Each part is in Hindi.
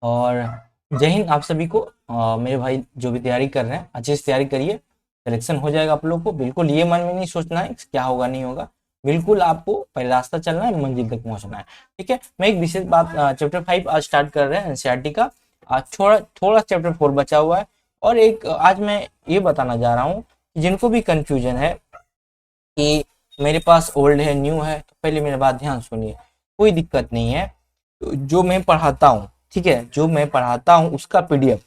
और जय हिंद आप सभी को। मेरे भाई जो भी तैयारी कर रहे हैं अच्छे से तैयारी करिए, सिलेक्शन हो जाएगा आप लोग को। बिल्कुल ये मन में नहीं सोचना है क्या होगा नहीं होगा, बिल्कुल आपको पहले रास्ता चलना है, मंजिल तक पहुंचना है। ठीक है, मैं एक विशेष बात चैप्टर 5 आज स्टार्ट कर रहे हैं एनसीईआरटी का। आज थोड़ा थोड़ा चैप्टर 4 बचा हुआ है। और एक आज मैं ये बताना जा रहा हूँ कि जिनको भी कंफ्यूजन है कि मेरे पास ओल्ड है न्यू है, तो पहले मेरी बात ध्यान सुनिए। कोई दिक्कत नहीं है, तो जो मैं पढ़ाता हूँ, ठीक है, जो मैं पढ़ाता हूँ उसका पीडीएफ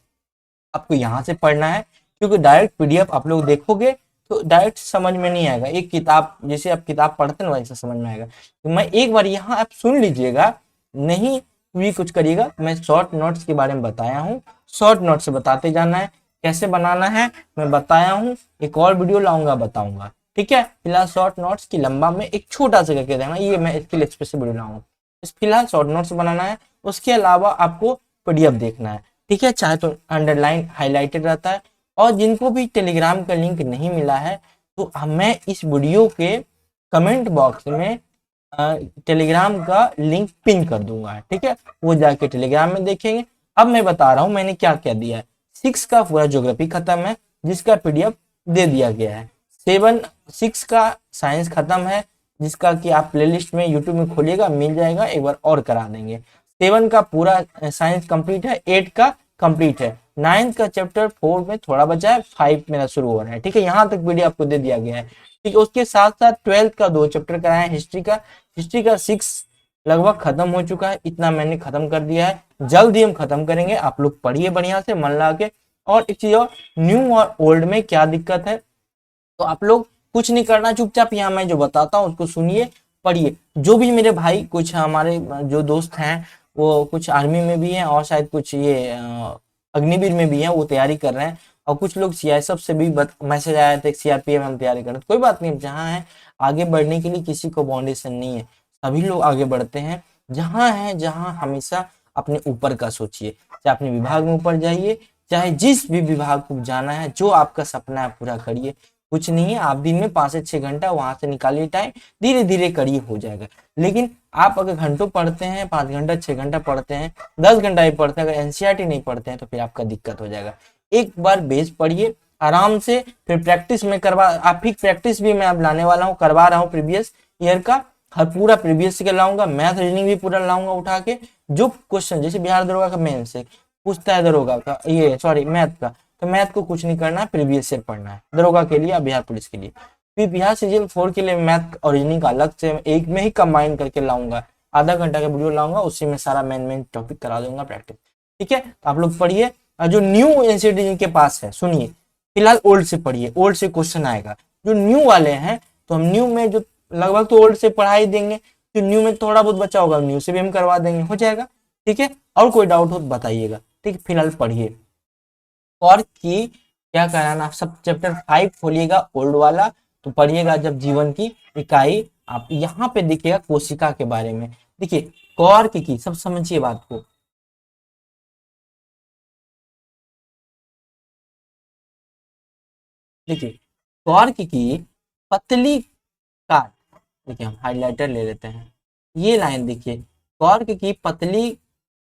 आपको यहाँ से पढ़ना है। क्योंकि डायरेक्ट पीडीएफ आप लोग देखोगे तो डायरेक्ट समझ में नहीं आएगा। एक किताब जैसे आप किताब पढ़ते हैं वैसे समझ में आएगा। तो मैं एक बार यहाँ आप सुन लीजिएगा, नहीं भी कुछ करिएगा। मैं शॉर्ट नोट्स के बारे में बताया हूँ, शॉर्ट नोट्स से बताते जाना है, कैसे बनाना है मैं बताया हूँ। एक और वीडियो लाऊंगा बताऊंगा, ठीक है। फिलहाल शॉर्ट नोट्स की लंबा में एक छोटा सा करके देना, ये मैं इसके लिए स्पेशल वीडियो लाऊंगा। इस फिलहाल शॉर्ट नोट्स बनाना है, उसके अलावा आपको पीडीएफ देखना है, ठीक है। चाहे तो अंडरलाइन हाईलाइटेड रहता है। और जिनको भी टेलीग्राम का लिंक नहीं मिला है तो मैं इस वीडियो के कमेंट बॉक्स में टेलीग्राम का लिंक पिन कर दूंगा, ठीक है। वो जाके टेलीग्राम में देखेंगे। अब मैं बता रहा हूँ मैंने क्या क्या दिया है। 6 का पूरा ज्योग्राफी खत्म है जिसका पीडीएफ दे दिया गया है। 6 का साइंस खत्म है जिसका कि आप प्लेलिस्ट में यूट्यूब में खोलिएगा मिल जाएगा, एक बार और करा देंगे। 7 का पूरा साइंस कंप्लीट है, 8 का कंप्लीट है, 9 का चैप्टर 4 में थोड़ा बचा है, 5 मेरा शुरू हो रहा है, ठीक है। यहाँ तक वीडियो आपको दे दिया गया है, ठीक है। उसके साथ साथ 12th का 2 चैप्टर कराया है, हिस्ट्री का 6 लगभग खत्म हो चुका है। इतना मैंने खत्म कर दिया है, जल्द ही हम खत्म करेंगे। आप लोग पढ़िए बढ़िया से मन लगा के। और एक चीज और, न्यू और ओल्ड में क्या दिक्कत है, तो आप लोग कुछ नहीं करना, चुपचाप यहाँ मैं जो बताता हूँ उसको सुनिए पढ़िए। जो भी मेरे भाई कुछ हमारे जो दोस्त हैं वो कुछ आर्मी में भी हैं और शायद कुछ ये अग्निवीर में भी हैं, वो तैयारी कर रहे हैं। और कुछ लोग सीआईएसएफ से भी मैसेज आया था सीआरपीएफ हम तैयारी कर रहे हैं। कोई बात नहीं, जहाँ है आगे बढ़ने के लिए किसी को बाउंडेशन नहीं है, सभी लोग आगे बढ़ते हैं। जहाँ है जहाँ हमेशा अपने ऊपर का सोचिए, चाहे अपने विभाग में ऊपर जाइए, चाहे जिस भी विभाग को जाना है, जो आपका सपना है पूरा करिए। कुछ नहीं है, आप दिन में 5 से 6 घंटा वहां से निकालिए टाइम, धीरे धीरे करिए हो जाएगा। लेकिन आप अगर घंटों पढ़ते हैं, 5 घंटा 6 घंटा पढ़ते हैं, 10 घंटा ही पढ़ते हैं, अगर एनसीईआरटी नहीं पढ़ते हैं तो फिर आपका दिक्कत हो जाएगा। एक बार बेस पढ़िए आराम से, फिर प्रैक्टिस में करवा आप ही प्रैक्टिस भी मैं अब लाने वाला हूँ, करवा रहा हूँ प्रीवियस ईयर का हर पूरा प्रीवियस के लाऊंगा। मैथ रीजनिंग भी पूरा लाऊंगा उठा के। जो क्वेश्चन जैसे बिहार दरोगा का मेन से पूछता है, दरोगा का ये सॉरी मैथ का, तो मैथ को कुछ नहीं करना है, प्रीवियस ईयर पढ़ना है दरोगा के लिए या बिहार पुलिस के लिए। फिर बिहार सीजीएल 4 के लिए मैथ और रीजनिंग का अलग से एक में ही कंबाइन करके लाऊंगा, आधा घंटा का वीडियो लाऊंगा, उसी में सारा मेन टॉपिक करा दूंगा प्रैक्टिस, ठीक है। तो आप लोग पढ़िए। जो न्यू एनसीईआरटी जिनके पास है सुनिए, फिलहाल ओल्ड से पढ़िए, ओल्ड से क्वेश्चन आएगा। जो न्यू वाले हैं तो हम न्यू में जो लगभग तो ओल्ड से पढ़ा ही देंगे, तो न्यू में थोड़ा बहुत बचा होगा न्यू से भी हम करवा देंगे, हो जाएगा, ठीक है। और कोई डाउट हो तो बताइएगा, ठीक है। फिलहाल पढ़िए। और की क्या कराना, सब चैप्टर 5 खोलिएगा ओल्ड वाला, तो पढ़िएगा जब जीवन की इकाई। आप यहाँ पे देखिएगा कोशिका के बारे में, देखिए कॉर्क की, सब समझिए बात को। देखिए कॉर्क की पतली काट, देखिए हम हाइलाइटर ले लेते हैं, ये लाइन देखिए, कॉर्क की पतली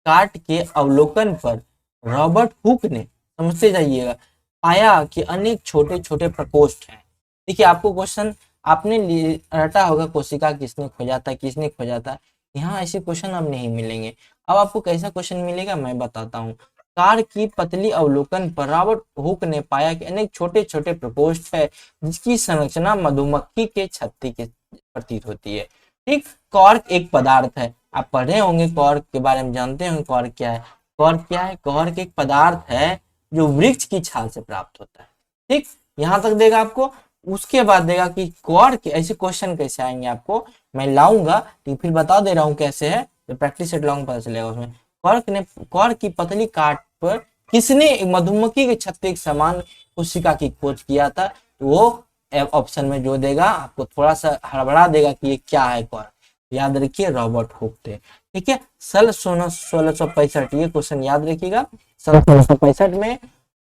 काट के अवलोकन पर रॉबर्ट हुक ने, समझते जाइएगा, पाया कि अनेक छोटे छोटे प्रकोष्ठ हैं। देखिए आपको क्वेश्चन आपने रटा होगा, कोशिका किसने खोजा था, किसने खोजा था। यहाँ ऐसे क्वेश्चन अब नहीं मिलेंगे। अब आपको कैसा क्वेश्चन मिलेगा मैं बताता हूँ। कार की पतली अवलोकन पर रॉबर्ट हुक ने पाया कि अनेक छोटे छोटे प्रकोष्ठ है जिसकी संरचना मधुमक्खी के छत्ते के प्रतीत होती है, ठीक। कॉर्क एक पदार्थ है, आप पढ़े होंगे कॉर्क के बारे में, जानते होंगे कॉर्क क्या है। कॉर्क क्या है, कॉर्क एक पदार्थ है जो वृक्ष की छाल से प्राप्त होता है, ठीक। यहां तक देगा आपको। उसके बाद देगा कि कॉर्क, ऐसे क्वेश्चन कैसे आएंगे आपको मैं लाऊंगा, तो फिर बता दे रहा हूँ कैसे है, तो प्रैक्टिस सेट लाऊंगा पता चलेगा उसमें। कॉर्क की पतली काट पर किसने मधुमक्खी के छत्ते के समान कोशिका की खोज किया था, तो वो ऑप्शन में जो देगा आपको थोड़ा सा हड़बड़ा देगा कि ये क्या है कॉर्क। याद रखिए रॉबर्ट हुक थे, ठीक है। सन 1665, ये क्वेश्चन याद रखिएगा। सन 1665 में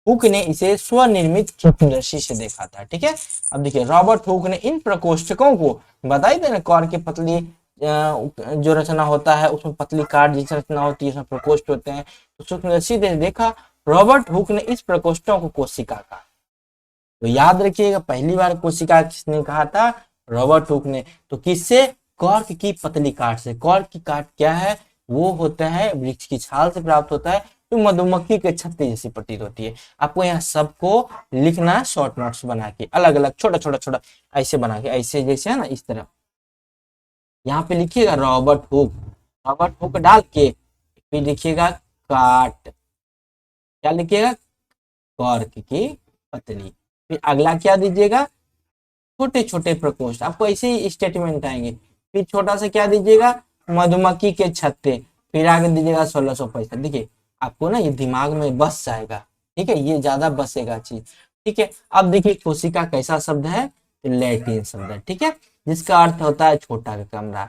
हुक ने इसे स्वनिर्मित सूक्ष्मदर्शी से देखा था, ठीक है। अब देखिए रॉबर्ट हुक ने इन प्रकोष्ठकों को बताई थे ना, कॉर्क की पतली जो रचना होता है उसमें पतली कार्ड जैसी रचना होती है, उसमें प्रकोष्ठ होते हैं। तो सूक्ष्मदर्शी ने देखा, रॉबर्ट हुक ने इस प्रकोष्ठों को कोशिका कहा। तो याद रखिएगा, पहली बार कोशिका किसने कहा था? रॉबर्ट हुक ने। तो किससे? कॉर्क की पतली काट से। कॉर्क की काट क्या है? वो होता है वृक्ष की छाल से प्राप्त होता है, जो मधुमक्खी के छत्ते जैसी प्रतीत होती है। आपको यहाँ सबको लिखना है शॉर्ट नोट्स बना के, अलग अलग छोटा छोटा छोटा ऐसे बना के, ऐसे जैसे है ना इस तरह। यहाँ पे लिखिएगा रॉबर्ट हुक, रॉबर्ट हुक डाल के फिर लिखिएगा काट, क्या लिखिएगा? कॉर्क की पतली। फिर अगला क्या दीजिएगा? छोटे छोटे प्रकोष्ठ। आपको ऐसे ही स्टेटमेंट आएंगे। फिर छोटा सा क्या दीजिएगा? मधुमक्खी के छत्ते। फिर आगे दीजिएगा 1665। देखिए आपको ना ये दिमाग में बस जाएगा, ठीक है, ये ज्यादा बसेगा चीज, ठीक है। अब देखिए कोशिका कैसा शब्द है? तो लैटिन शब्द है, ठीक है, जिसका अर्थ होता है छोटा का कमरा।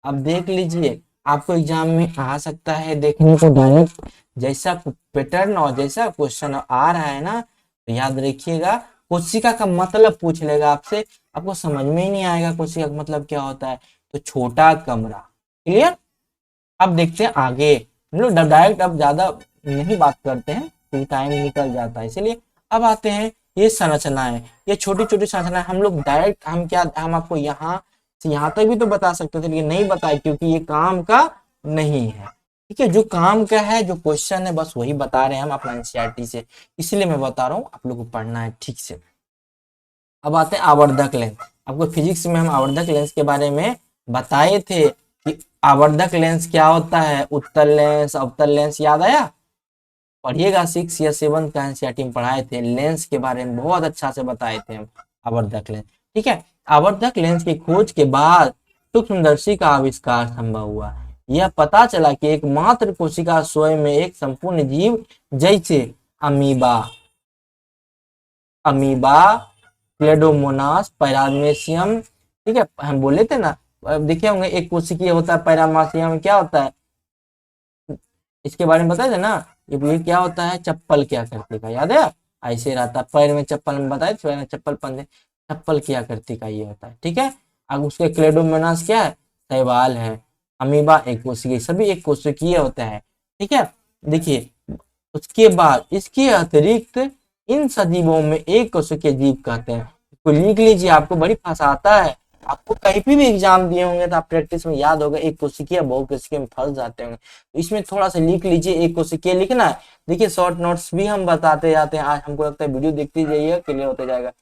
अब देख लीजिए, आपको एग्जाम में आ सकता है देखने को डायरेक्ट, जैसा पैटर्न और जैसा क्वेश्चन आ रहा है ना, तो याद रखिएगा कोशिका का मतलब पूछ लेगा आपसे, आपको समझ में ही नहीं आएगा कोशिका का मतलब क्या होता है। तो छोटा कमरा, क्लियर। अब देखते हैं आगे, हम लोग डायरेक्ट अब ज्यादा नहीं बात करते हैं क्योंकि टाइम निकल जाता है, इसलिए अब आते हैं ये संरचनाएं, ये छोटी छोटी संरचनाएं हम लोग डायरेक्ट, हम आपको यहाँ से यहाँ तक भी तो बता सकते थे, लेकिन नहीं बताए क्योंकि ये काम का नहीं है, ठीक है। जो काम का है, जो क्वेश्चन है, बस वही बता रहे हैं हम अपना एनसीईआरटी से, इसलिए मैं बता रहा हूँ, आप लोग को पढ़ना है ठीक से। अब आते हैं आवर्धक लेंस। आपको फिजिक्स में हम आवर्धक लेंस के बारे में बताए थे कि आवर्धक लेंस क्या होता है, उत्तल लेंस, अवतल लेंस, याद आया? पढ़िएगा 6 या 7 का एनसीईआरटी में पढ़ाए थे, लेंस के बारे में बहुत अच्छा से बताए थे हम, आवर्धक लेंस, ठीक है। आवर्धक लेंस की खोज के बाद सूक्ष्मदर्शी का आविष्कार संभव हुआ। यह पता चला कि एकमात्र कोशिका स्वयं में एक संपूर्ण जीव, जैसे अमीबा, अमीबा, क्लेडोमोनास, पैरामेशियम, ठीक है, हम बोले थे ना, देखे होंगे एक कोशिकीय होता है, पैरामेशियम क्या होता है, इसके बारे में बताए थे ना, ये क्या होता है, चप्पल क्या करती का, याद है? ऐसे रहता है, पैर में चप्पल में बताए थे, चप्पल पहनते, चप्पल क्या करती का ये होता है, ठीक है। अब उसके क्लेडोमोनास क्या है? शैवाल है। अमीबा एक कोशिकीय, सभी एक कोशिकीय होता है, ठीक है। देखिए उसके बाद इसके अतिरिक्त इन सजीवों में एक कोशिकीय जीव कहते हैं, तो लिख लीजिए, आपको बड़ी फंसाता है, आपको कहीं भी एग्जाम दिए होंगे तो आप प्रैक्टिस में याद होगा, एक कोशिकीय बहुकोशिकीय में फंस जाते होंगे, तो इसमें थोड़ा सा लिख लीजिए, एक कोशिकीय लिखना है। देखिए शॉर्ट नोट्स भी हम बताते जाते हैं, आज हमको लगता है वीडियो देखते जाइए, क्लियर होते जाएगा।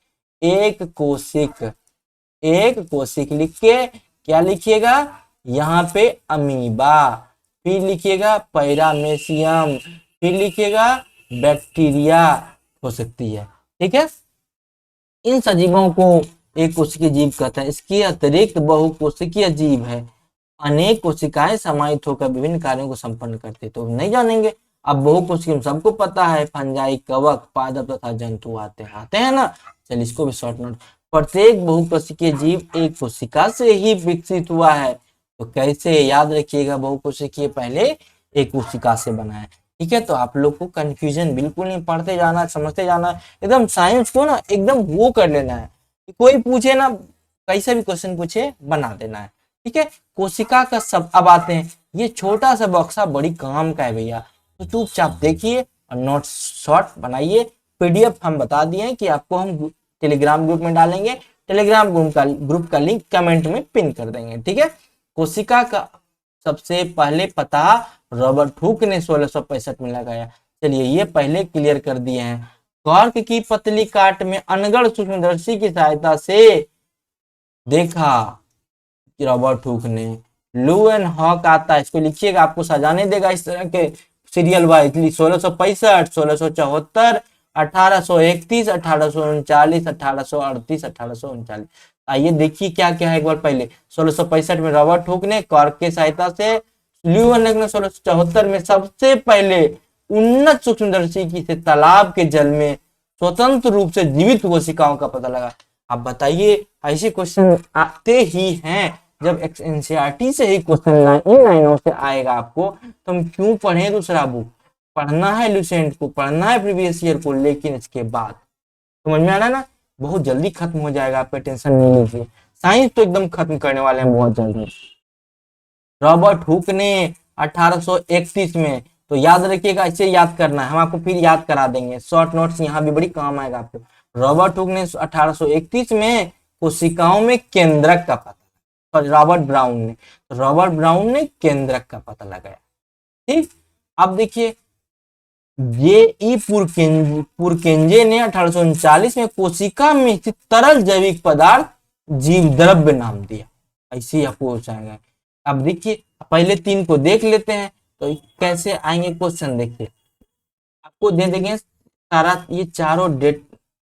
एक कोशिक, एक कोशिक लिख के क्या लिखिएगा? यहाँ पे अमीबा, फिर लिखिएगा पैरामेशियम, फिर लिखिएगा बैक्टीरिया हो सकती है, ठीक है। इन सजीवों को एक कोशिकीय जीव कहता है। इसके अतिरिक्त बहुकोशिकीय जीव है, अनेक कोशिकाएं समाहित होकर विभिन्न कार्यों को संपन्न करती, तो नहीं जानेंगे। अब बहुकोशिकीय सबको पता है, फंजाई, कवक, पादप तथा जंतु आते हैं ना। चलिए इसको भी शॉर्ट नोट, प्रत्येक बहुकोशिकीय जीव एक कोशिका से ही विकसित हुआ है। तो कैसे, याद रखिएगा, बहुकोशिकीय पहले एक कोशिका से बना है, ठीक है। तो आप लोग को कंफ्यूजन बिल्कुल नहीं, पढ़ते जाना, समझते जाना, एकदम साइंस को ना एकदम वो कर लेना है, कोई पूछे ना, कैसा भी क्वेश्चन पूछे बना देना है, ठीक है। कोशिका का सब, अब आते हैं, ये छोटा सा बॉक्सा बड़ी काम का है भैया, तो चुपचाप देखिए और नोट्स शॉर्ट बनाइए। पीडीएफ हम बता दिए कि आपको हम टेलीग्राम ग्रुप में डालेंगे, टेलीग्राम ग्रुप का लिंक कमेंट में पिन कर देंगे, ठीक है। कोशिका का सबसे पहले पता रॉबर्ट हुक ने 1665 में लगाया। चलिए ये पहले क्लियर कर दिए हैं। कॉर्क की पतली काट में अनगढ़ सूक्ष्मदर्शी की सहायता से देखा रॉबर्ट हुक ने। लुएन हॉक आता है, इसको लिखिएगा, आपको सजाने देगा इस तरह के सीरियल वाइज, 1665, 1674, 1831, 1839, 1838, 1839। आइए देखिए क्या क्या है एक बार पहले। 1665 में रॉबर्ट हुक ने कॉर्क की सहायता से, ल्यूवन ने 1674 में सबसे पहले उन्नत सूक्ष्मदर्शी की से तालाब के जल में स्वतंत्र रूप से जीवित कोशिकाओं का पता लगा। आप बताइए, ऐसे क्वेश्चन आते ही हैं, जब एनसीईआरटी से ही क्वेश्चन इन लाइनों से आएगा आपको, तो हम क्यों पढ़े दूसरा बुक? पढ़ना है लुसेंट को, पढ़ना है प्रीवियस ईयर को, लेकिन इसके बाद समझ में आ रहा है ना, बहुत जल्दी खत्म हो जाएगा, आपका टेंशन नहीं लीजिए। साइंस तो एकदम खत्म करने वाले हैं बहुत जल्दी। रॉबर्ट हुक ने 1831 में, तो याद रखिएगा, इसे याद करना है, हम आपको फिर याद करा देंगे, शॉर्ट नोट्स यहाँ भी बड़ी काम आएगा आपको। रॉबर्ट हुक ने 1831 में कोशिकाओं में केंद्रक का पता, और रॉबर्ट ब्राउन ने, तो रॉबर्ट ब्राउन ने केंद्रक का पता लगाया। ठीक, अब देखिए ये ई पुरकेंजे ने 1839 में कोशिका में स्थित तरल जैविक पदार्थ जीव द्रव्य नाम दिया। ऐसे ही आपको पूछाएंगे। अब देखिए पहले तीन को देख लेते हैं तो कैसे आएंगे क्वेश्चन। देखिए आपको दे देंगे सारा ये चारों डेट,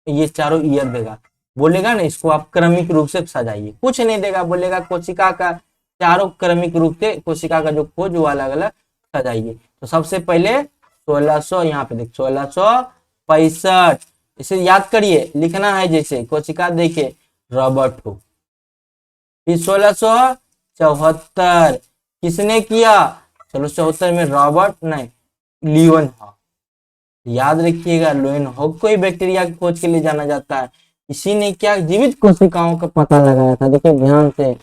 ये चारों ईयर देगा, बोलेगा ना इसको आप क्रमिक रूप से सजाइए, कुछ नहीं देगा, बोलेगा कोशिका का चारों क्रमिक रूप से कोशिका का जो खोज वो अलग अलग सजाइए। तो सबसे पहले 1600, यहाँ पे देख 1665, इसे याद करिए, लिखना है जैसे कोशिका, देखिए रॉबर्ट हुक। फिर 1674 किसने किया, 1674 में रॉबर्ट नहीं ल्यूवेनहॉक, याद रखिएगा ल्यूवेनहॉक को ही बैक्टीरिया की खोज के लिए जाना जाता है। इसी ने क्या जीवित कोशिकाओं का पता लगाया था। देखिए ध्यान से,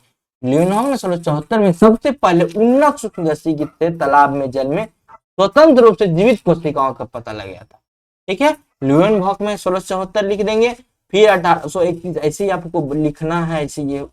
ल्यूवेनहॉक ने 1674 में सबसे पहले उन्नत सूक्ष्मदर्शी के तालाब में जल में स्वतंत्र रूप से जीवित कोशिकाओं का पता लगाया था। ठीक है, ल्यूवेनहॉक में 1674 लिख देंगे, फिर 1831, ऐसे ही आपको लिखना है। ऐसे ये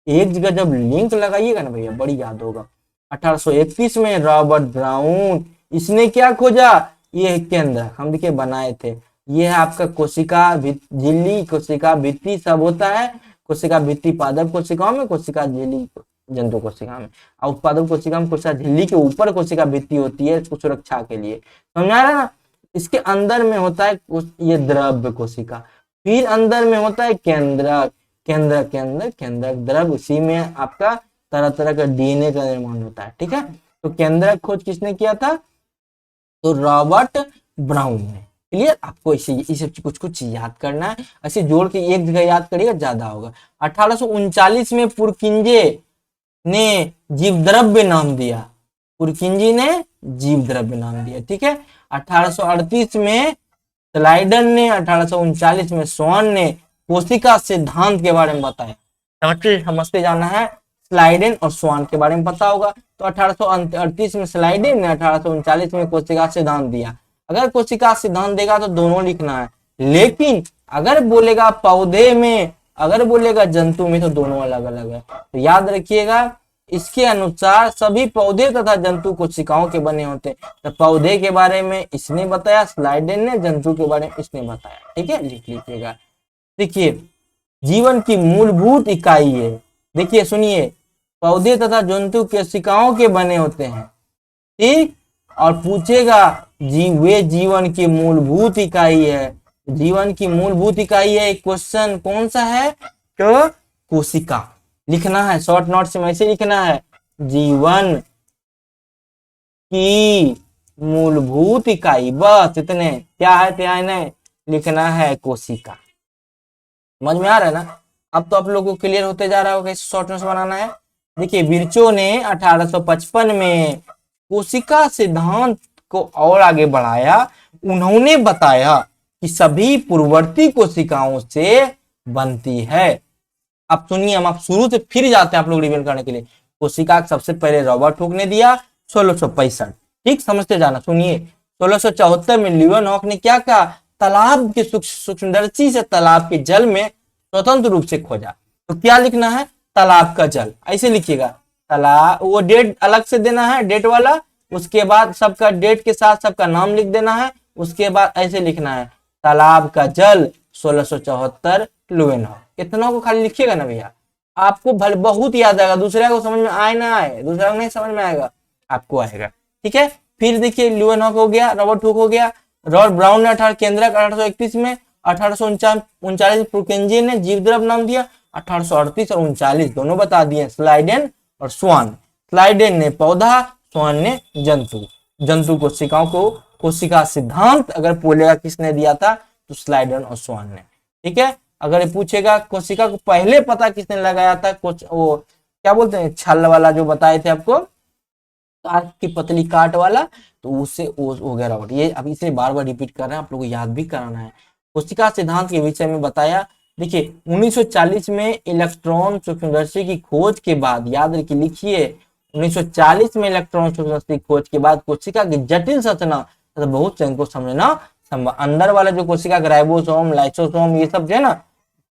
एक जगह जब लिंक लगाइएगा ना भैया बड़ी याद होगा। 1831 में रॉबर्ट ब्राउन, इसने क्या खोजा, ये केंद्र हम देखिए बनाए थे, ये है आपका कोशिका झिल्ली, कोशिका भित्ति सब होता है। कोशिका भित्ति पादप कोशिकाओं में, कोशिका झिल्ली जंतु कोशिका में, और उत्पादक कोशिका में कोशिका झिल्ली के ऊपर कोशिका भित्ति होती है इसको सुरक्षा के लिए, समझा रहे ना। इसके अंदर में होता है ये द्रव्य कोशिका, फिर अंदर में होता है केंद्रक, केंद्रक के अंदर केंद्रक द्रव्य, उसी में आपका तरह तरह का डीएनए का निर्माण होता है। ठीक है, तो केंद्रक खोज किसने किया था, तो रॉबर्ट ब्राउन ने। क्लियर, आपको इसे कुछ कुछ याद करना है, ऐसे जोड़ के एक जगह याद करिएगा ज्यादा होगा। 1839 में पुरकिंजे ने जीवद्रव्य नाम दिया, पुरकिंजी ने जीवद्रव्य नाम दिया। ठीक है, 1838 में स्लाइडन ने, 1839 में स्वान ने कोशिका सिद्धांत के बारे में बताया। समझते जाना है, स्लाइडेन और स्वान के बारे में पता होगा। तो 1838 में स्लाइडेन ने, 1839 में कोशिका सिद्धांत दिया। अगर कोशिका सिद्धांत देगा तो दोनों लिखना है, लेकिन अगर बोलेगा पौधे में, अगर बोलेगा जंतु में, तो दोनों अलग अलग है। तो याद रखिएगा, इसके अनुसार सभी पौधे तथा जंतु कोशिकाओं के बने होते हैं। तो पौधे के बारे में इसने बताया, स्लाइडेन ने, जंतु के बारे में इसने बताया। ठीक है, लिख लीजिएगा। देखिए जीवन की मूलभूत इकाई है, देखिए सुनिए, पौधे तथा जंतु कोशिकाओं के बने होते हैं। ठीक, और पूछेगा वे जीवन की मूलभूत इकाई है, जीवन की मूलभूत इकाई है, क्वेश्चन कौन सा है, तो कोशिका लिखना है, शॉर्ट नोट्स में ऐसे लिखना है, जीवन की मूलभूत इकाई, बस इतने, क्या है क्या नहीं लिखना है, कोशिका। समझ में आ रहा है ना। अब तो आप लोगों को क्लियर होते जा रहा होगा कैसे शॉर्ट नोट्स बनाना है। देखिए विर्चो ने 1855 में कोशिका सिद्धांत को और आगे बढ़ाया। उन्होंने बताया कि सभी पूर्ववर्ती कोशिकाओं से बनती है। अब सुनिए, हम आप शुरू से फिर जाते हैं आप लोग रिवीजन करने के लिए। कोशिका सबसे पहले रॉबर्ट हुक ने दिया 1665, ठीक समझते जाना। सुनिए 1674 में ल्यूवेनहॉक ने क्या कहा, तालाब के सूक्ष्मदर्शी से तालाब के जल में स्वतंत्र रूप से खोजा। तो क्या लिखना है, तालाब का जल, ऐसे लिखिएगा। तालाब, वो डेट अलग से देना है, डेट वाला, उसके बाद सबका डेट के साथ सबका नाम लिख देना है, उसके बाद ऐसे लिखना है, तालाब का जल 1674 ल्यूवेनहॉक। इतना को खाली लिखिएगा ना भैया, आपको भले बहुत याद आएगा, दूसरे को समझ में आए ना आए, दूसरा को नहीं समझ में आएगा, आपको आएगा। ठीक है, फिर देखिए ल्यूवेनहॉक हो गया, रॉबर्ट हुक हो गया, रॉबर्ट ब्राउन ने 18 केंद्रक 1831 में, 1839 में पुरकेंजे ने जीवद्रव्य नाम दिया, 1838 और 39 दोनों बता दिए, स्लाइडेन और स्वान। स्लाइडेन ने पौधा, स्वान ने जंतु। जंतु कोशिकाओं को कोशिका सिद्धांत अगर बोलेगा किसने दिया था, तो स्लाइडेन और स्वान ने। ठीक है, अगर पूछेगा कोशिका को पहले पता किसने लगाया था, कुछ वो क्या बोलते हैं छल वाला जो बताए थे आपको, काट की पतली काट वाला, तो उससे हो गया रॉबर्ट। ये अब इसे बार बार रिपीट कर रहे हैं, आप लोगों को याद भी कराना है। कोशिका सिद्धांत के विषय में बताया। देखिए 1940 में इलेक्ट्रॉन सूक्ष्मदर्शी की खोज के बाद, याद रखिए लिखिए, 1940 में इलेक्ट्रॉन की खोज के बाद कोशिका की जटिल संरचना तथा बहुत से को समझना संभव। अंदर वाला जो कोशिका का राइबोसोम, लाइसोसोम, ये सब जो है ना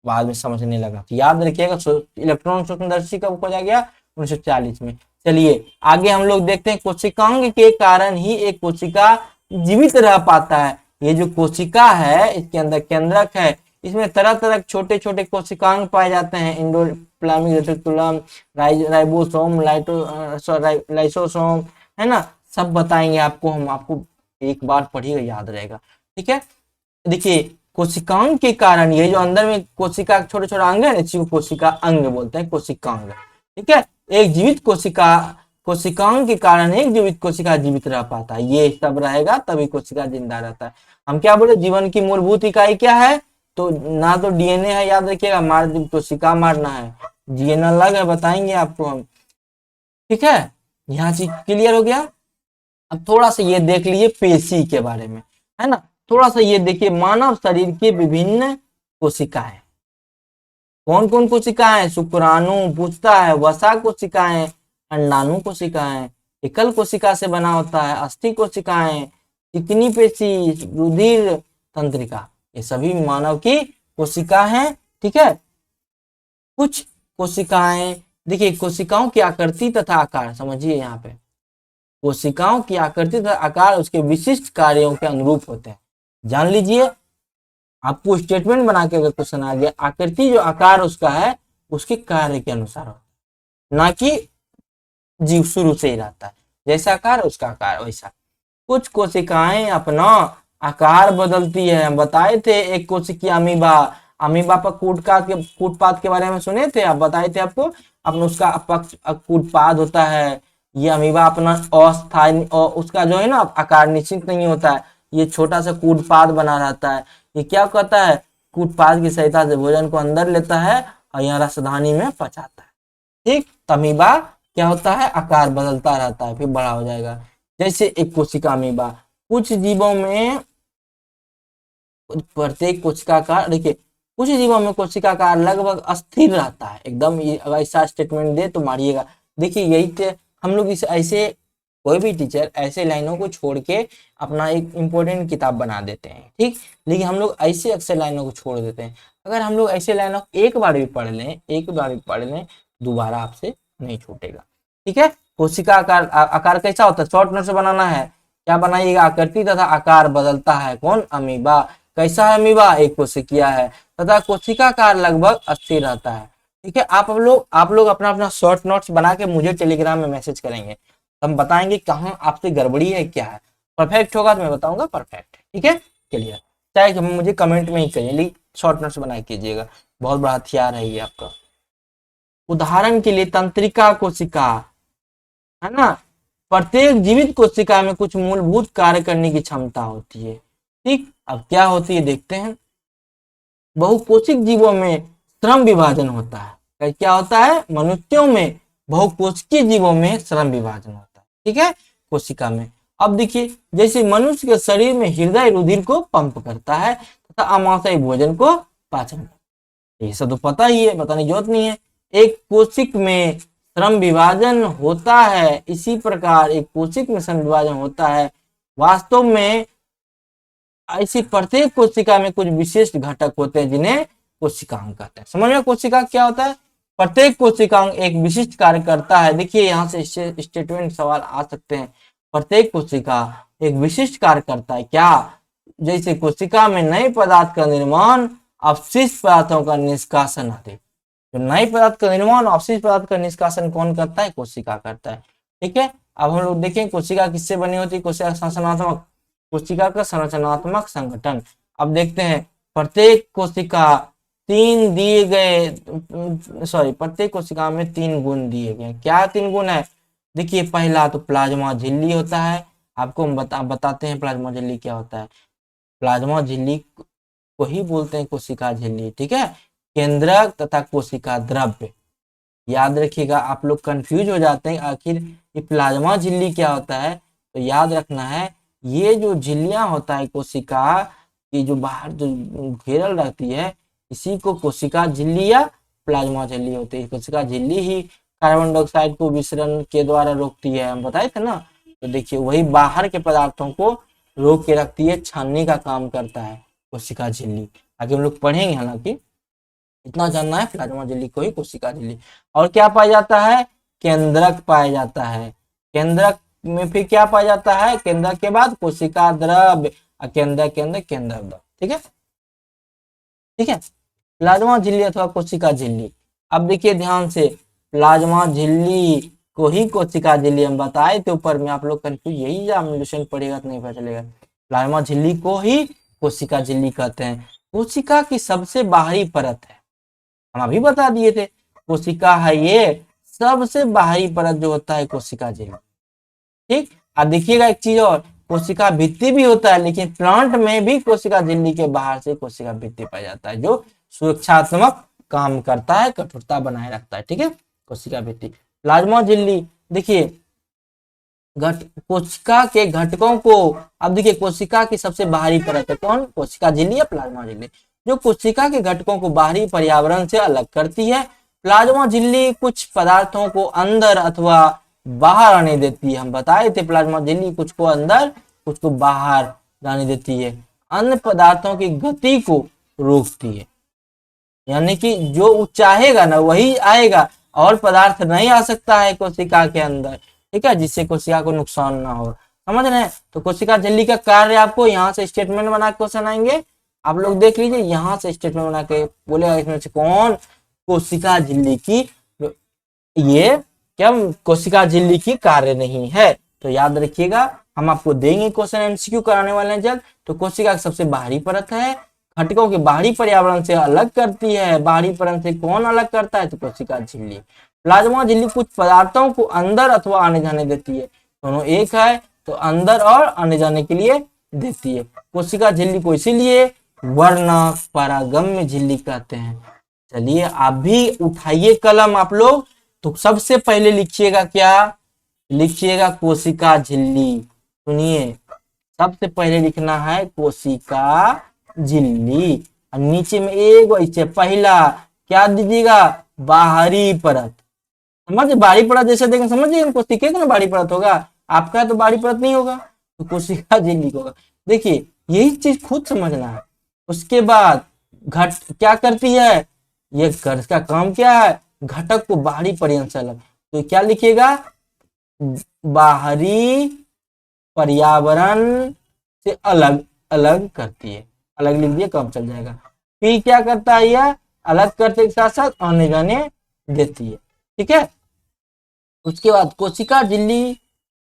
बाद में समझने लगा। तो याद रखिएगा इलेक्ट्रॉन सूक्ष्मदर्शी कब खोजा गया? 1940 में। चलिए आगे हम लोग देखते हैं, कोशिकांग के कारण ही एक कोशिका जीवित रह पाता है। ये जो कोशिका है इसके अंदर केंद्रक है, इसमें तरह तरह के छोटे छोटे कोशिकांग पाए जाते हैं, एंडोप्लाज्मिक रेटिकुलम, राइबोसोम, लाइसोसोम, है ना, सब बताएंगे आपको हम। आपको एक बार पढ़िएगा याद रहेगा, ठीक है। देखिए कोशिकांग के कारण, ये जो अंदर में कोशिका छोटे छोटे अंग है ना, इसी को कोशिका अंग बोलते हैं, कोशिकांग, ठीक है। एक जीवित कोशिकांग के कारण एक जीवित कोशिका जीवित रह पाता है। ये सब रहेगा तभी कोशिका जिंदा रहता है। हम क्या बोले, जीवन की मूलभूत इकाई क्या है? तो ना तो डीएनए है, याद रखिएगा, कोशिका मारना है, डीएनए अलग है, बताएंगे आपको हम, ठीक है। यहाँ चीज क्लियर हो गया। अब थोड़ा सा ये देख लीजिए पेशी के बारे में, है ना, थोड़ा सा ये देखिए, मानव शरीर के विभिन्न कोशिकाएं, कौन कौन कोशिकाएं? शुक्राणु पूछता है, वसा कोशिकाएं, अंडाणु कोशिकाएं, एकल कोशिका से बना होता है, अस्थि कोशिकाएं, चिकनी पेशी, रुधिर तंत्रिका, ये सभी मानव की कोशिका हैं, ठीक है। कुछ कोशिकाएं, देखिए कोशिकाओं की आकृति तथा आकार समझिए, यहाँ पे कोशिकाओं की आकृति तथा आकार उसके विशिष्ट कार्यों के अनुरूप होते हैं। जान लीजिए, आपको स्टेटमेंट बना के अगर क्वेश्चन आ गया, आकृति जो आकार उसका है उसके कार्य के अनुसार होता है, ना कि जीव शुरू से ही रहता है, जैसा आकार उसका आकार वैसा। कुछ कोशिकाएं अपना आकार बदलती है, हम बताए थे, एक कोशिकीय अमीबा, अमीबा पर कूटपाद के बारे में सुने थे, आप बताए थे आपको, अपना उसका कूटपाद होता है। ये अमीबा अपना अस्थायी और उसका जो है ना आकार निश्चित नहीं होता है, ये छोटा सा कूटपाद बना रहता है। ये क्या करता है? कूटपाद की सहायता से भोजन को अंदर लेता है और यहाँ रसधानी में पचाता है, ठीक। अमीबा क्या होता है? आकार बदलता रहता है, फिर बड़ा हो जाएगा, जैसे एक कोशिका अमीबा। कुछ जीवों में प्रत्येक कोशिका का, देखिए कुछ जीवों में कोशिका का लगभग अस्थिर रहता है एकदम। ये अगर ऐसा स्टेटमेंट दे तो मारिएगा। देखिए यही हम लोग इस ऐसे, कोई भी टीचर ऐसे लाइनों को छोड़ के अपना एक इम्पोर्टेंट किताब बना देते हैं, ठीक। लेकिन हम लोग ऐसे अक्सर लाइनों को छोड़ देते हैं। अगर हम लोग ऐसे लाइनों को एक बार भी पढ़ लें, दोबारा आपसे नहीं छूटेगा, ठीक है। कोशिका आकार कैसा होता है? शॉर्ट नोट से बनाना है, क्या बनाइएगा? आकृति तथा आकार बदलता है, कौन? अमीबा। कैसा है अमीबा? एक कोशिकीय है, तथा कोशिका आकार लगभग अस्थिर रहता है, ठीक है। आप लोग अपना अपना शॉर्ट नोट्स बना के मुझे टेलीग्राम में मैसेज करेंगे, हम बताएंगे कहाँ आपसे गड़बड़ी है, क्या है। परफेक्ट होगा तो मैं बताऊंगा परफेक्ट, ठीक है, क्लियर। चाहे मुझे कमेंट में ही करिए, लेकिन शॉर्ट नोट्स बना कीजिएगा, बहुत बड़ा हथियार है ये आपका। उदाहरण के लिए तंत्रिका कोशिका, है ना, प्रत्येक जीवित कोशिका में कुछ मूलभूत कार्य करने की क्षमता होती है, ठीक। अब क्या होती है देखते हैं। बहुकोशिक जीवों में श्रम विभाजन होता है। क्या होता है? मनुष्यों में, बहुकोशिकीय जीवों में श्रम विभाजन होता है, ठीक है, कोशिका में। अब देखिए, जैसे मनुष्य के शरीर में हृदय रुधिर को पंप करता है तथा अमाशय भोजन को पाचन करता है, ये सब तो पता ही है, बताने की जरूरत नहीं है। एक कोशिक में श्रम विभाजन होता है, इसी प्रकार एक कोशिक में श्रम विभाजन होता है। वास्तव में ऐसी प्रत्येक कोशिका में कुछ विशिष्ट घटक होते हैं जिन्हें कोशिकांग कहते हैं। समझ में? कोशिका क्या होता है? प्रत्येक कोशिकांग एक विशिष्ट कार्य करता है। देखिए यहाँ से स्टेटमेंट सवाल आ सकते हैं। प्रत्येक कोशिका एक विशिष्ट कार्य करता है, क्या? जैसे कोशिका में नए पदार्थ का निर्माण, अपशिष्ट पदार्थों का निष्कासन आदि। तो नए पदार्थ का निर्माण, अपशिष्ट पदार्थ का निष्कासन कौन करता है? कोशिका करता है, ठीक है। अब हम लोग देखें कोशिका किससे बनी होती है? कोशिका संरचनात्मक, कोशिका का संरचनात्मक संगठन। अब देखते हैं, प्रत्येक कोशिका प्रत्येक कोशिका में 3 गुण दिए गए। क्या 3 गुण है? देखिए पहला तो प्लाज्मा झिल्ली होता है, आपको हम बताते हैं प्लाज्मा झिल्ली क्या होता है। प्लाज्मा झिल्ली को ही बोलते हैं कोशिका झिल्ली, ठीक है। केंद्रक तथा कोशिका द्रव्य, याद रखिएगा, आप लोग कंफ्यूज हो जाते हैं आखिर ये प्लाज्मा झिल्ली क्या होता है। तो याद रखना है, ये जो झिल्लियां होता है कोशिका की, जो बाहर जो घेरल रहती है, इसी को कोशिका झिल्ली या प्लाज्मा झिल्ली होती है। कोशिका झिल्ली ही कार्बन डाइऑक्साइड को विसरण के द्वारा रोकती है, हम बताए थे ना। तो देखिए वही बाहर के पदार्थों को रोक के रखती है, छानने का काम करता है कोशिका झिल्ली। आगे हम लोग पढ़ेंगे, हालांकि इतना जानना है प्लाज्मा झिल्ली को ही कोशिका झिल्ली। और क्या पाया जाता है, केंद्रक पाया जाता है। केंद्रक में फिर क्या पाया जाता है, केंद्रक के बाद कोशिका द्रव्य, केंद्रक के अंदर केंद्रक द्रव्य। ठीक है, ठीक है। प्लाज्मा झिल्ली अथवा कोशिका झिल्ली, अब देखिए ध्यान से, प्लाज्मा झिल्ली को ही कोशिका झिल्ली हम बताए थे ऊपर में, आप लोग कंफ्यूज, यही एग्जामिनेशन पढ़ेगा तो नहीं पता चलेगा। प्लाज्मा झिल्ली को ही कोशिका झिल्ली कहते हैं। कोशिका की सबसे बाहरी परत है, हम अभी बता दिए थे, कोशिका है ये सबसे बाहरी परत जो होता है कोशिका झिल्ली। ठीक, अब देखिएगा एक चीज और, कोशिका भित्ति भी होता है, लेकिन प्लांट में भी कोशिका झिल्ली के बाहर से कोशिका भित्ति पाया जाता है, जो सुरक्षात्मक काम करता है, कठोरता बनाए रखता है। ठीक है, कोशिका भित्ति। प्लाज्मा झिल्ली देखिए, कोशिका के घटकों को, अब देखिए कोशिका की सबसे बाहरी परत है कौन, कोशिका झिल्ली या प्लाज्मा झिल्ली, जो कोशिका के घटकों को बाहरी पर्यावरण से अलग करती है। प्लाज्मा झिल्ली कुछ पदार्थों को अंदर अथवा बाहर आने देती है, हम बताए थे प्लाज्मा झिल्ली कुछ को अंदर कुछ को बाहर जाने देती है। अन्य पदार्थों की गति को रोकती है, यानी कि जो चाहेगा ना वही आएगा, और पदार्थ नहीं आ सकता है कोशिका के अंदर। ठीक है, जिससे कोशिका को नुकसान ना हो, समझ रहे हैं। तो कोशिका झिल्ली का कार्य आपको यहाँ से स्टेटमेंट बना के क्वेश्चन आएंगे, आप लोग देख लीजिए, यहाँ से स्टेटमेंट बना के बोलेगा इसमें से कौन, कोशिका झिल्ली की, ये क्या कोशिका झिल्ली की कार्य नहीं है। तो याद रखिएगा, हम आपको देंगे क्वेश्चन एमसीक्यू कराने वाले हैं जल्द। तो कोशिका सबसे बाहरी परत है, घटकों के बाहरी पर्यावरण से अलग करती है। बाहरी परत से कौन अलग करता है, तो कोशिका झिल्ली। प्लाज्मा झिल्ली कुछ पदार्थों को अंदर अथवा आने जाने देती है, दोनों एक है, तो अंदर और आने जाने के लिए देती है। कोशिका झिल्ली को इसीलिए वर्णक परागम्य झिल्ली कहते हैं। चलिए आप भी उठाइए कलम आप लोग, तो सबसे पहले लिखिएगा क्या, लिखिएगा कोशिका झिल्ली। सुनिए, सबसे पहले लिखना है कोशिका झिल्ली, और नीचे में एक ऐसे पहला क्या दीजिएगा, बाहरी परत। समझ, बाहरी परत जैसे देखें समझिए, कोशिका ना बाहरी परत होगा, आपका तो बाहरी परत नहीं होगा, तो कोशिका झिल्ली होगा। देखिए यही चीज खुद समझना है। उसके बाद घट क्या करती है, ये इसका काम क्या है, घटक को बाहरी पर्यावरण से अलग, तो क्या लिखिएगा, बाहरी पर्यावरण से अलग अलग करती है, अलग लिख दिए कम चल जाएगा। फिर क्या करता है, यह अलग करते के साथ साथ आने जाने देती है। ठीक है, उसके बाद कोशिका झिल्ली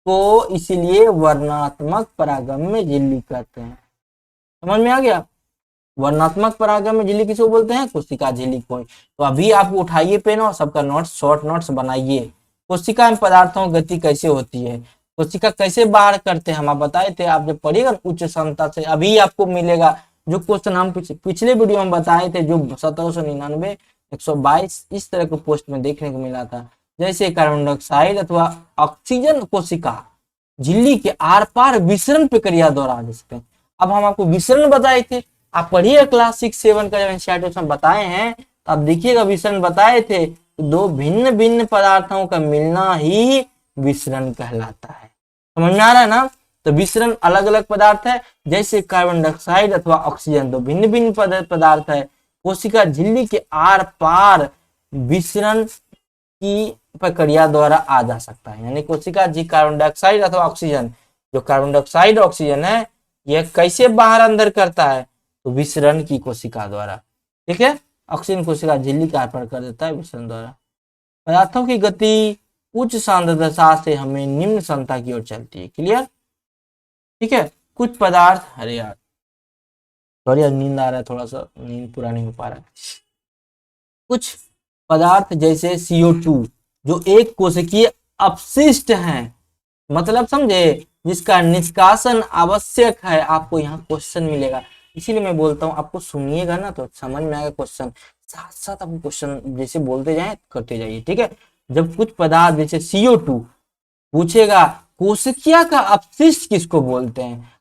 को इसीलिए वर्णात्मक परागम्य झिल्ली कहते हैं। समझ में आ गया, वर्णात्मक परागम्य झिल्ली किसको बोलते हैं, कोशिका झिल्ली को। तो अभी आप उठाइए पेन और सबका नोट्स, शॉर्ट नोट्स बनाइए। कोशिका में पदार्थों की गति कैसे होती है, कोशिका कैसे बाहर करते हैं, हम आप बताए थे, आप जब पढ़िएगा उच्च क्षमता से अभी आपको मिलेगा। जो क्वेश्चन हम पिछले वीडियो में बताए थे, जो 1799, 122 इस तरह के पोस्ट में देखने को मिला था, जैसे कार्बन डाइऑक्साइड अथवा ऑक्सीजन कोशिका झिल्ली के आर पार विसरण प्रक्रिया द्वारा आ सकते हैं। अब हम आपको विसरण बताए थे, आप पढ़िए क्लास 6-7 का जब एनसीईआरटी में बताए हैं, तो आप देखिएगा विसरण बताए थे, दो भिन्न भिन्न पदार्थों का मिलना ही विसरण कहलाता है। समझ में आ रहा है ना। तो विसरण अलग अलग पदार्थ है, जैसे कार्बन डाइऑक्साइड अथवा ऑक्सीजन दो भिन्न भिन्न पदार्थ है। कोशिका झिल्ली के आर पार विसरण की प्रक्रिया द्वारा आ जा सकता है, यानी कोशिका जी कार्बन डाइऑक्साइड अथवा ऑक्सीजन, जो कार्बन डाइऑक्साइड ऑक्सीजन है, यह कैसे बाहर अंदर करता है, तो विसरण की कोशिका द्वारा। ठीक है, ऑक्सीजन कोशिका झिल्ली के आर पार कर देता है विसरण द्वारा। पदार्थों की गति उच्च सांद्रता से हमें निम्न सांद्रता की ओर चलती है। क्लियर, ठीक है। कुछ पदार्थ, अरे यार सॉरी नींद आ रहा है, थोड़ा सा नींद पूरा नहीं हो पा रहा है। कुछ पदार्थ जैसे CO2 जो एक कोशिकीय अपशिष्ट है, मतलब समझे, जिसका निष्कासन आवश्यक है, आपको यहाँ क्वेश्चन मिलेगा। इसीलिए मैं बोलता हूँ आपको सुनिएगा ना तो समझ में आएगा क्वेश्चन, साथ साथ आपको क्वेश्चन जैसे बोलते जाए करते जाइए। ठीक है, जब कुछ पदार्थ जैसे CO2 पूछेगा कोशिकीय का अपशिष्ट किसको बोलते हैं,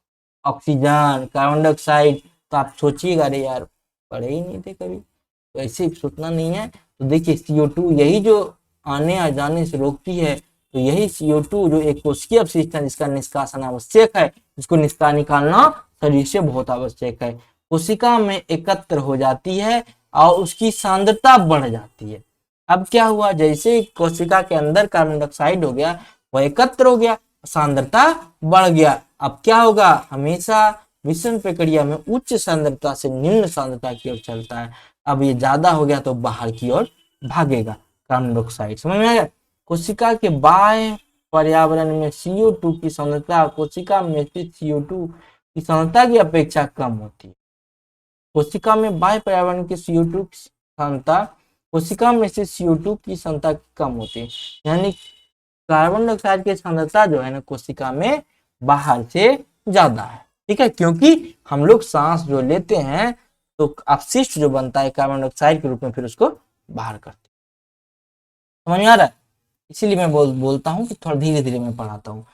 ऑक्सीजन, कार्बन डाइऑक्साइड, तो आप सोचिएगा अरे यार पढ़े ही नहीं थे कभी, तो ऐसे सोचना नहीं है। तो देखिए CO2 यही जो आने आ जाने से रोकती है। तो यही CO2 जो एक कोशिकीय अपशिष्ट है जिसका निष्कासन आवश्यक है, इसको निकालना शरीर से बहुत आवश्यक है, कोशिका में एकत्र हो जाती है और उसकी सांद्रता बढ़ जाती है। अब क्या हुआ, जैसे कोशिका के अंदर कार्बन डाइऑक्साइड हो गया, वह एकत्र हो गया, सांद्रता बढ़ गया। अब क्या होगा, हमेशा विसरण प्रक्रिया में उच्च सांद्रता से निम्न सांद्रता की ओर चलता है। अब ये ज्यादा हो गया तो बाहर की ओर भागेगा कार्बन डाइऑक्साइड। समझ में आ गया। कोशिका के बाह्य पर्यावरण में CO2 की सांद्रता कोशिका में स्थित CO2 की सांद्रता की अपेक्षा कम होती है। कोशिका में बाह्य पर्यावरण की CO2 की सांद्रता कोशिका में स्थित CO2 की सांद्रता कम होती है, यानी कार्बन डाइऑक्साइड की सांद्रता जो है ना कोशिका में बाहर से ज्यादा है। ठीक है, क्योंकि हम लोग सांस जो लेते हैं तो अपशिष्ट जो बनता है कार्बन डाइऑक्साइड के रूप में, फिर उसको बाहर करते हैं। समझ में आ रहा है। इसीलिए मैं बोलता हूँ कि थोड़ा धीरे धीरे मैं पढ़ाता हूँ।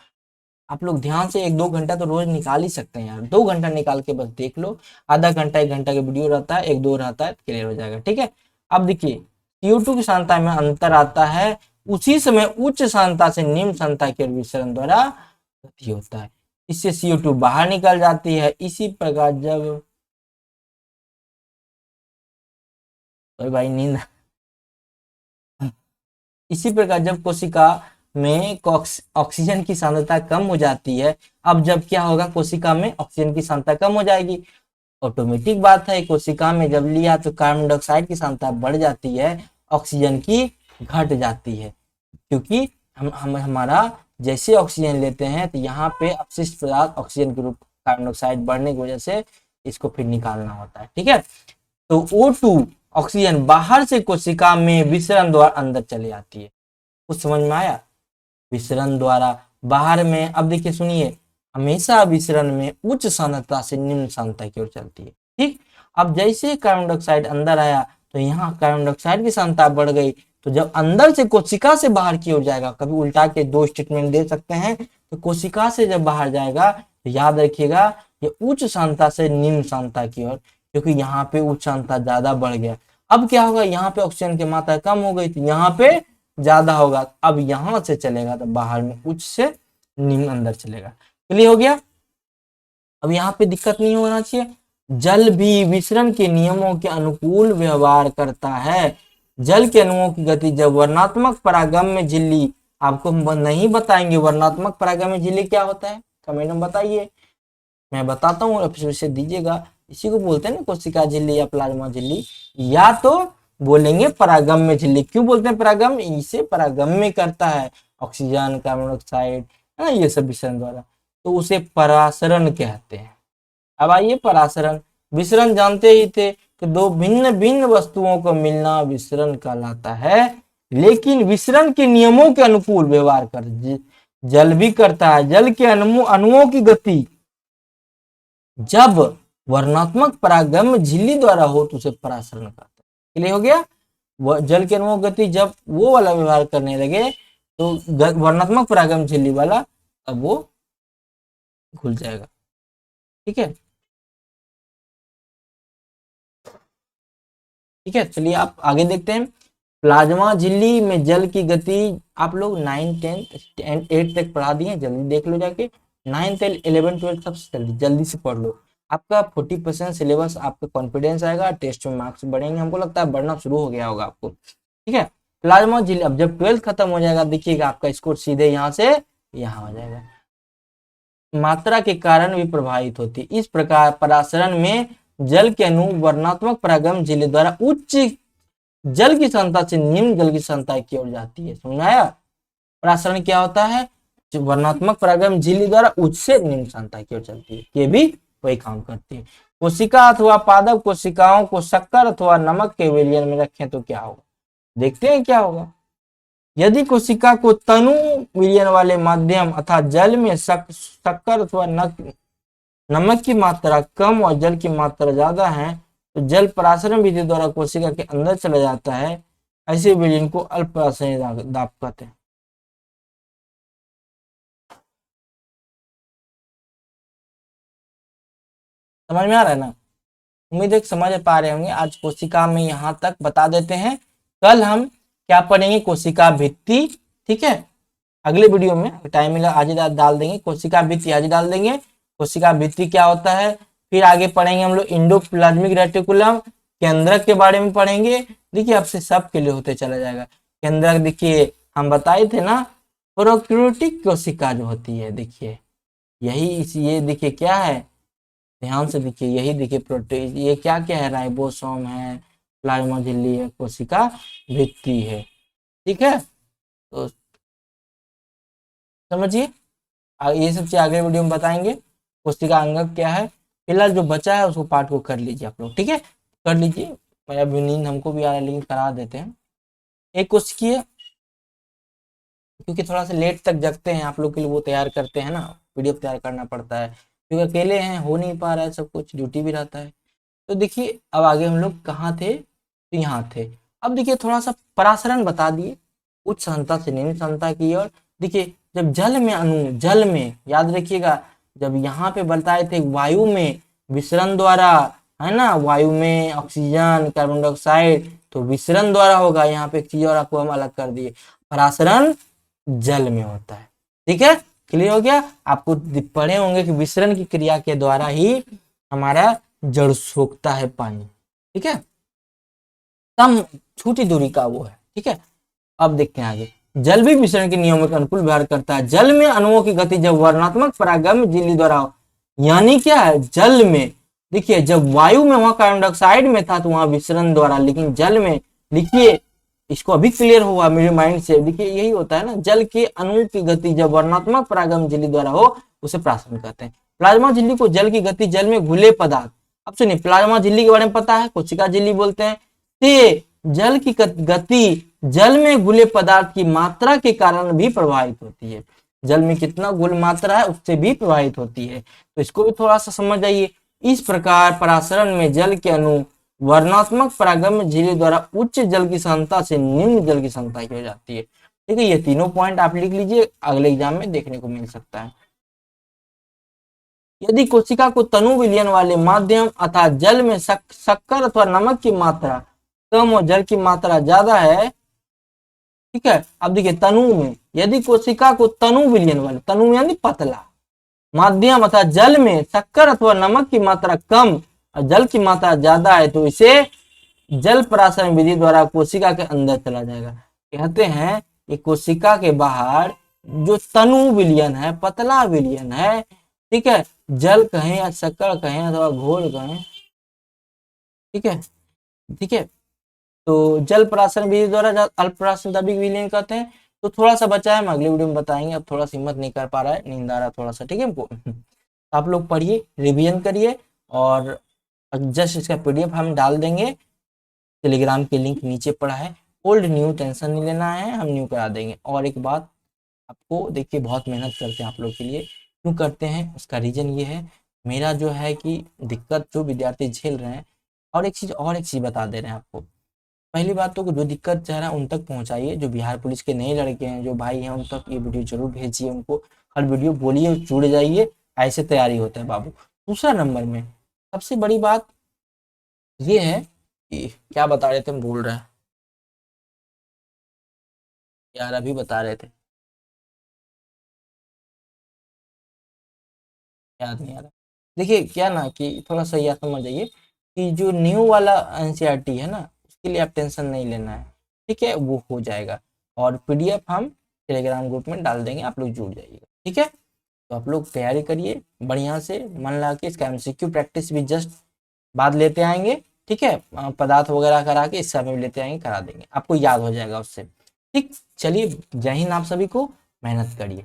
आप लोग ध्यान से 1-2 घंटा तो रोज निकाल ही सकते हैं यार, 2 घंटा निकाल के बस देख लो। आधा घंटा 1 घंटा का वीडियो रहता है, 1-2 रहता है, क्लियर हो जाएगा। ठीक है, अब देखिए CO2 की सांद्रता में अंतर आता है, उसी समय उच्च सांद्रता से निम्न सांद्रता की ओर विसरण द्वारा गति होता है, इससे CO2 बाहर निकल जाती है। इसी प्रकार जब भाई नींद इसी प्रकार जब कोशिका में ऑक्सीजन की सांद्रता कम हो जाती है, अब जब क्या होगा, कोशिका में ऑक्सीजन की सांद्रता कम हो जाएगी, ऑटोमेटिक बात है, कोशिका में जब लिया तो कार्बन डाइऑक्साइड की सांद्रता बढ़ जाती है, ऑक्सीजन की घट जाती है, क्योंकि हम हमारा जैसे ऑक्सीजन लेते हैं तो यहाँ पे अपशिष्ट पदार्थ ऑक्सीजन के रूप कार्बन डाइऑक्साइड बढ़ने की वजह से इसको फिर निकालना होता है। ठीक है, तो O2 ऑक्सीजन बाहर से कोशिका में विसरण द्वारा अंदर चले जाती है। कुछ समझ में आया, विसरण द्वारा बाहर में। अब देखिए सुनिए, हमेशा विसरण में उच्च सांद्रता से निम्न सांद्रता की ओर चलती है। ठीक, अब जैसे कार्बन डाइऑक्साइड अंदर आया तो यहाँ कार्बन डाइऑक्साइड की सांद्रता बढ़ गई, तो जब अंदर से कोशिका से बाहर की ओर जाएगा, कभी उल्टा के 2 स्टेटमेंट दे सकते हैं, तो कोशिका से जब बाहर जाएगा तो याद रखिएगा ये उच्च सांद्रता से निम्न सांद्रता की ओर, क्योंकि यहाँ पे उच्च सांद्रता ज्यादा बढ़ गया। अब क्या होगा, यहाँ पे ऑक्सीजन की मात्रा कम हो गई तो यहाँ पे ज्यादा होगा, अब यहां से चलेगा तो बाहर में उच्च से निम्न अंदर चलेगा। क्लियर हो गया। अब यहाँ पे दिक्कत नहीं होना चाहिए। जल भी विसरण के नियमों के अनुकूल व्यवहार करता है। जल के अणुओं की गति जब वर्णात्मक परागम्य झिल्ली, आपको नहीं बताएंगे वर्णात्मक परागम्य झिल्ली क्या होता है, कमेंट में बताइए, मैं बताता हूँ, फिर से दीजिएगा। इसी को बोलते हैं ना कोशिका झिल्ली या प्लाज्मा झिल्ली, या तो बोलेंगे परागम्य झिल्ली। क्यों बोलते हैं परागम्य, इसे परागम्य करता है ऑक्सीजन, कार्बन डाइऑक्साइड है ना, ये सब विसरण द्वारा, तो उसे परासरण कहते हैं। अब आइए परासरण। विसरण जानते ही थे कि दो भिन्न भिन्न वस्तुओं का मिलना विसरण कहलाता है, लेकिन विसरण के नियमों के अनुकूल व्यवहार कर जल भी करता है। जल के अणुओं की गति जब वर्णात्मक परागम्य झिल्ली द्वारा हो तो उसे परासरण कहते हैं। क्लियर हो गया। जल के अणुओं की गति जब वो वाला व्यवहार करने लगे तो वर्णात्मक परागम्य झिल्ली वाला, अब वो खुल जाएगा। ठीक है, ठीक है, चलिए आप आगे देखते हैं। प्लाज्मा झिल्ली में जल की गति आप लोग 9, 10 एंड 8 तक पढ़ा दिए, जल्दी देख लो जाके। 9, 10, 11, 12 सबसे जल्दी जल्दी से पढ़ लो। आपका 40% सिलेबस, आपका कॉन्फिडेंस आएगा, टेस्ट में मार्क्स बढ़ेंगे, हमको लगता है बढ़ना शुरू हो गया होगा आपको। ठीक है, प्लाज्मा झिल्ली, अब जब 12th खत्म हो जाएगा देखिएगा आपका स्कोर सीधे यहाँ से यहाँ हो जाएगा। मात्रा के कारण भी प्रभावित होती है। इस प्रकार परासरण में जल के अणु वर्णात्मक परागम झिल्ली द्वारा उच्च जल की सांद्रता से निम्न जल की सांद्रता की ओर जाती है। समझ आया। परासरण क्या होता है, जो वर्णात्मक परागम झिल्ली द्वारा उच्च से निम्न सांद्रता की ओर चलती है, ये भी वही काम करती है। कोशिका अथवा पादप कोशिकाओं को शक्कर अथवा नमक के विलयन में रखें तो क्या होगा, देखते हैं क्या होगा। यदि कोशिका को तनु विलयन वाले माध्यम अर्थात जल में शक्कर अथवा नमक की मात्रा कम और जल की मात्रा ज्यादा है तो जल परासरण विधि द्वारा कोशिका के अंदर चला जाता है। ऐसे विलयन को अल्प परासरणीय दाब कहते हैं। समझ में आ रहा है ना, उम्मीद है समझ पा रहे होंगे। आज कोशिका में यहाँ तक बता देते हैं, कल हम क्या पढ़ेंगे, कोशिका भित्ति, ठीक है। अगले वीडियो में टाइम मिला आज ही डाल देंगे, कोशिका भित्ति आज डाल देंगे, कोशिका भित्ति क्या होता है। फिर आगे पढ़ेंगे हम लोग इंडोप्लाज्मिक रेटिकुलम, केंद्रक के बारे में पढ़ेंगे। देखिए आपसे सब के लिए होते चला जाएगा। केंद्रक देखिए हम बताए थे ना, प्रोकैरियोटिक कोशिका जो होती है, देखिए यही ये देखिए क्या है, ध्यान से देखिए, यही देखिए प्रोटीन, ये क्या क्या है, राइबोसोम है, प्लाज्मा झिल्ली है, कोशिका भित्ति है, ठीक है। तो समझिए, ये सब चीज आगे वीडियो में बताएंगे। कोशिका अंगक क्या है, फिलहाल जो बचा है उसको पाठ को कर लीजिए आप लोग, ठीक है, कर लीजिए। मेरा भी नींद हमको भी आ रहा है, लेकिन करा देते हैं। एक कोशिकीय, क्योंकि थोड़ा सा लेट तक जगते हैं आप लोग के लिए, वो तैयार करते हैं ना, पीडीएफ तैयार करना पड़ता है, क्योंकि अकेले हैं, हो नहीं पा रहा है सब कुछ, ड्यूटी भी रहता है। तो देखिए अब आगे हम लोग कहाँ थे, तो यहाँ थे। अब देखिए थोड़ा सा परासरण बता दिए, उच्च सांद्रता से निम्न सांद्रता की ओर। देखिए जब जल में अणु, जल में याद रखिएगा, जब यहाँ पे बताए थे वायु में विसरण द्वारा, है ना, वायु में ऑक्सीजन कार्बन डाइऑक्साइड, तो विसरण द्वारा होगा। यहाँ पे एक चीज और आपको हम अलग कर दिए, परासरण जल में होता है, ठीक है, क्लियर हो गया। आपको पढ़े होंगे कि विसरण की क्रिया के द्वारा ही हमारा जड़ सोखता है पानी, ठीक है, कम छोटी दूरी का वो है, ठीक है। अब देखते हैं आगे, जल भी विसरण के नियमों के अनुकूल व्यवहार करता है। जल में अणुओं की गति जब वर्णात्मक परागम झिल्ली द्वारा हो, यानी क्या है, जल में देखिए जब वायु में वहां कार्बन डाइऑक्साइड में था तो वहां विसरण द्वारा, लेकिन जल में लिखिए, इसको अभी क्लियर हुआ मेरे माइंड से, देखिए यही होता है ना, जल के अणु की गति जब वर्णात्मक परागम झिल्ली द्वारा हो उसे प्राशन कहते हैं। प्लाज्मा झिल्ली को जल की गति, जल में घुले पदार्थ, अब सुनिए प्लाज्मा झिल्ली के बारे में पता है, कोशिका झिल्ली बोलते हैं। ते जल की गति जल में घुले पदार्थ की मात्रा के कारण भी प्रभावित होती है, जल में कितना घुल मात्रा है उससे भी प्रभावित होती है, तो इसको भी थोड़ा सा समझ जाइए। इस प्रकार परासरण में जल के अणु वर्णात्मक परागम झिल्ली द्वारा उच्च जल की सांद्रता से निम्न जल की सांद्रता की हो जाती है, ठीक है। ये तीनों पॉइंट आप लिख लीजिए, अगले एग्जाम में देखने को मिल सकता है। यदि कोशिका को तनु विलयन वाले माध्यम अथवा जल में शक्कर अथवा नमक की मात्रा कम और जल की मात्रा ज्यादा है, ठीक है। अब देखिए तनु में, यदि कोशिका को तनु विलयन वाले, तनु यानी पतला, माध्यम अथवा जल में शक्कर अथवा नमक की मात्रा कम और जल की मात्रा ज्यादा है, तो इसे जल परासरण विधि द्वारा कोशिका के अंदर चला जाएगा। कहते हैं कि कोशिका के बाहर जो तनु विलयन है, पतला विलयन है, ठीक है, जल कहें या शक्कर कहें अथवा घोल कहें, ठीक है, ठीक है, तो जल परासरण विधि द्वारा अल्प परासरण दबिक विलयन कहते हैं। तो थोड़ा सा बचा है, हम अगले वीडियो में बताएंगे, अब थोड़ा सा हिम्मत नहीं कर पा रहा है, नींद आ रहा है थोड़ा सा, ठीक है हमको। आप लोग पढ़िए, रिवीजन करिए, और जस्ट इसका पीडीएफ हम डाल देंगे, टेलीग्राम की लिंक नीचे पड़ा है। ओल्ड न्यू टेंशन नहीं लेना है, हम न्यू करा देंगे। और एक बात आपको, देखिए बहुत मेहनत करते हैं आप लोग के लिए, क्यों करते हैं उसका रीजन ये है, मेरा जो है कि दिक्कत जो विद्यार्थी झेल रहे हैं, और एक चीज बता दे रहे हैं आपको। पहली बात तो जो दिक्कत चाह रहा है उन तक पहुंचाइए, जो बिहार पुलिस के नए लड़के हैं, जो भाई हैं, उन तक ये वीडियो जरूर भेजिए, उनको हर वीडियो बोलिए, जुड़ जाइए, ऐसे तैयारी होता है बाबू। दूसरा नंबर में सबसे बड़ी बात ये है कि क्या बता रहे थे, हम भूल रहे हैं यार, अभी बता रहे थे, याद नहीं आ रहा। देखिए क्या ना कि थोड़ा सा याद समझ जाइए कि जो न्यू वाला एनसीईआरटी है ना, उसके लिए आप टेंशन नहीं लेना है, ठीक है, वो हो जाएगा। और पीडीएफ हम टेलीग्राम ग्रुप में डाल देंगे, आप लोग जुड़ जाइएगा, ठीक है। तो आप लोग तैयारी करिए बढ़िया से, मन लगा के। इसका एमसीक्यू प्रैक्टिस भी जस्ट बाद लेते आएंगे, ठीक है, पदार्थ वगैरह करा के इस समय लेते आएंगे, करा देंगे, आपको याद हो जाएगा उससे, ठीक। चलिए, जय हिंद, आप सभी को, मेहनत करिए।